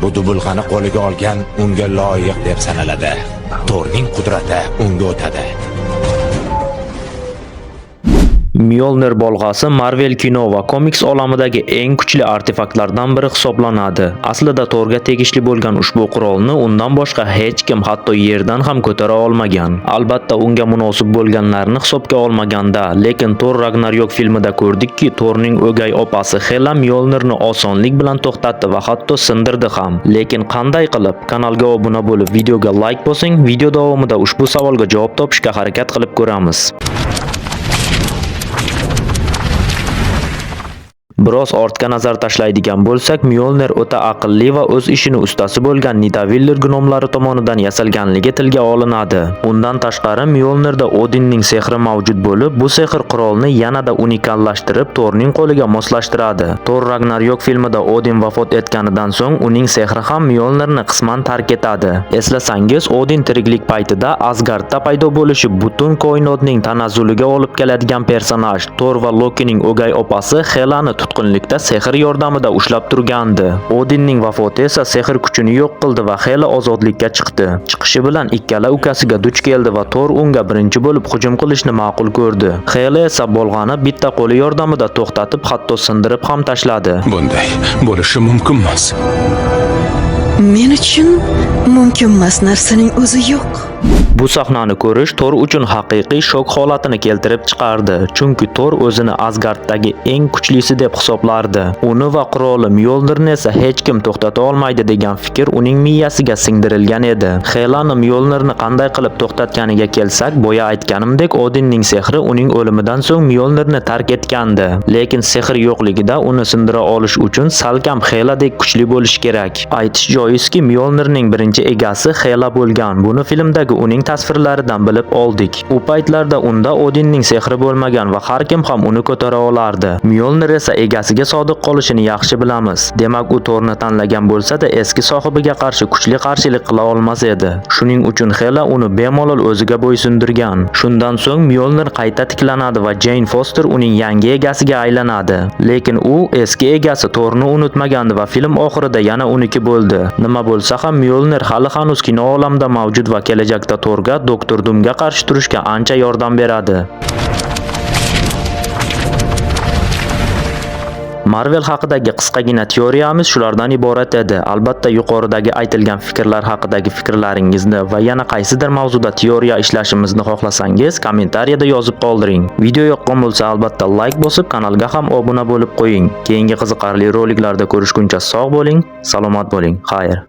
Bu dubulg'ani qo'liga olgan unga loyiq deb sanaladi. Torning qudrati unga o'tadi. Mjolnir bolg'asi Marvel kino va komiks olamidagi eng kuchli artefaktlardan biri hisoblanadi. Aslida Thorga tegishli bo'lgan ushbu qurolni undan boshqa hech kim hatto yerdan ham ko'tara olmagan. Albatta unga munosib bo'lganlarni hisobga olmaganda, lekin Thor Ragnarok filmida ko'rdikki, Thorning o'gay opasi Hela Mjolnirni osonlik bilan to'xtatdi va hatto sindirdi ham. Lekin qanday qilib? Kanalga obuna bo'lib, videoga like bosing. Video davomida ushbu savolga javob topishga harakat qilib ko'ramiz. Biroz ortga nazar tashlaydigan bo'lsak, Mjolnir o'ta aqlli va o'z ishini ustasi bo'lgan Nidavellir gnomlari tomonidan yasalganligi tilga olinadi. Undan tashqari Mjolnirda Odinning sehri mavjud bo'lib, bu sehr qurolni yanada unikallashtirib, Thorning qo'liga moslashtiradi. Thor Ragnarok filmida Odin vafot etganidan so'ng uning sehri ham Mjolnirni qisman tark etadi. Eslasangiz, Odin tiriklik paytida Asgardda paydo bo'lishi butun koinotning tanazzuliga olib keladigan personaj Thor va Lokining o'gay opasi Helani tutqunlikda sehr yordamida ushlab turgandi. Odinning vafoti esa sehr kuchini yo'q qildi va Hela ozodlikka chiqdi. Chiqishi bilan ikkala ukasiga duch keldi va Thor unga birinchi bo'lib hujum qilishni ma'qul ko'rdi. Hela esa bolg'ani bitta qo'li yordamida to'xtatib, hatto sindirib ham tashladi. Bunday bo'lishi mumkin emas. Men uchun mumkin emas narsaning o'zi yo'q. Bu sahnani ko'rish Thor uchun haqiqiy shok holatini keltirib chiqardi, chunki Thor o'zini Asgarddagi eng kuchlisi deb hisoblardi. Uni va quroli Mjolnirni esa hech kim to'xtata olmaydi degan fikr uning miyasiga singdirilgan edi. Helani Mjolnirni qanday qilib to'xtatganiga kelsak, boya aytganimdek, Odinning sehri uning o'limidan so'ng Mjolnirni tark etgandi. Lekin sehr yo'qligida uni sindira olish uchun salkam Heladek kuchli bo'lish kerak. Aytish joizki, Mjolnirning birinchi egasi Hela bo'lgan. Buni filmdagi uning tasvirlaridan bilib oldik. U paytlarda unda Odinning sehri bo'lmagan va har kim ham uni ko'tara olardi. Mjolnir esa egasiga sodiq qolishini yaxshi bilamiz. Demak, u Thorni tanlagan bo'lsa-da, eski sohibiga qarshi kuchli qarshilik qila olmas edi. Shuning uchun Hela uni bemalol o'ziga bo'ysundirgan. Shundan so'ng Mjolnir qayta tiklanadi va Jane Foster uning yangi egasiga aylanadi. Lekin u eski egasi Thorni unutmagandi va film oxirida yana uniki bo'ldi. Nima bo'lsa ham Mjolnir hali hanuz kino olamida mavjud va kelajakda Thorga Doktor Doomga qarshi turishga ancha yordam beradi. Marvel haqidagi qisqagina teoriyamiz shulardan iborat edi. Albatta, yuqoridagi aytilgan fikrlar haqidagi fikrlaringizni va yana qaysidir mavzuda teoriya ishlashimizni xohlasangiz, kommentariyada yozib qoldiring. Video yoqqan bo'lsa, albatta like bosib, kanalga ham obuna bo'lib qo'ying. Keyingi qiziqarli roliklarda ko'rishguncha sog' bo'ling, salomat bo'ling. Xayr.